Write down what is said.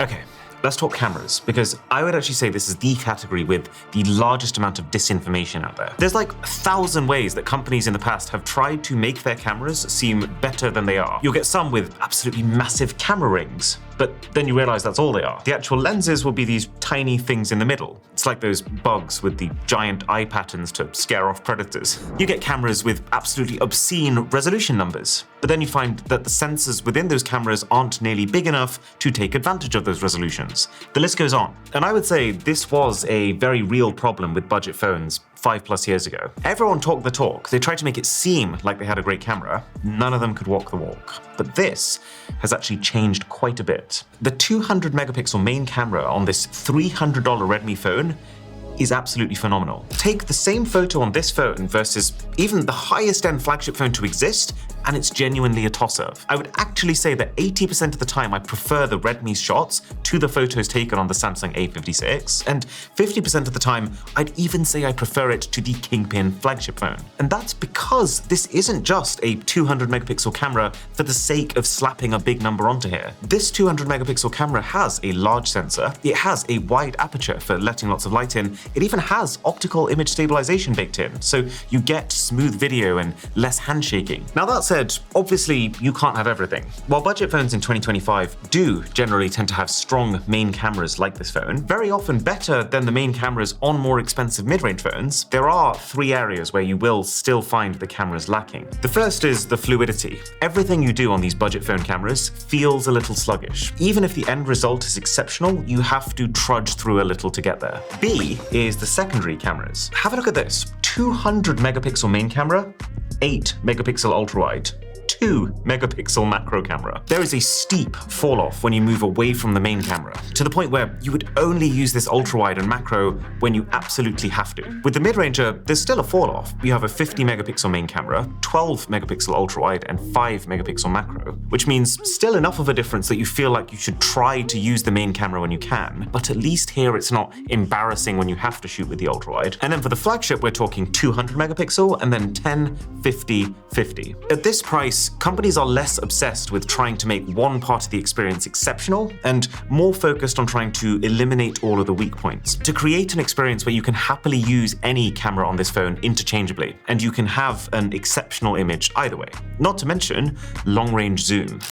Okay, let's talk cameras, because I would actually say this is the category with the largest amount of disinformation out there. There's like 1,000 ways that companies in the past have tried to make their cameras seem better than they are. You'll get some with absolutely massive camera rings, but then you realize that's all they are. The actual lenses will be these tiny things in the middle. It's like those bugs with the giant eye patterns to scare off predators. You get cameras with absolutely obscene resolution numbers, but then you find that the sensors within those cameras aren't nearly big enough to take advantage of those resolutions. The list goes on. And I would say this was a very real problem with budget phones 5+ years ago. Everyone talked the talk. They tried to make it seem like they had a great camera. None of them could walk the walk. But this has actually changed quite a bit. The 200 megapixel main camera on this $300 Redmi phone is absolutely phenomenal. Take the same photo on this phone versus even the highest end flagship phone to exist, and it's genuinely a toss-up. I would actually say that 80% of the time I prefer the Redmi's shots to the photos taken on the Samsung A56, and 50% of the time I'd even say I prefer it to the Kingpin flagship phone. And that's because this isn't just a 200 megapixel camera for the sake of slapping a big number onto here. This 200 megapixel camera has a large sensor, it has a wide aperture for letting lots of light in, it even has optical image stabilization baked in, so you get smooth video and less handshaking. Now that said, obviously you can't have everything. While budget phones in 2025 do generally tend to have strong main cameras like this phone, very often better than the main cameras on more expensive mid-range phones, there are 3 areas where you will still find the cameras lacking. The first is the fluidity. Everything you do on these budget phone cameras feels a little sluggish. Even if the end result is exceptional, you have to trudge through a little to get there. B is the secondary cameras. Have a look at this. 200 megapixel main camera, 8 megapixel ultra-wide, 2 megapixel macro camera. There is a steep fall off when you move away from the main camera, to the point where you would only use this ultra-wide and macro when you absolutely have to. With the mid-ranger, there's still a fall off. You have a 50 megapixel main camera, 12 megapixel ultra-wide, and 5 megapixel macro, which means still enough of a difference that you feel like you should try to use the main camera when you can, but at least here it's not embarrassing when you have to shoot with the ultra-wide. And then for the flagship, we're talking 200 megapixel and then 10, 50, 50. At this price, companies are less obsessed with trying to make one part of the experience exceptional and more focused on trying to eliminate all of the weak points. To create an experience where you can happily use any camera on this phone interchangeably, and you can have an exceptional image either way. Not to mention long-range zoom.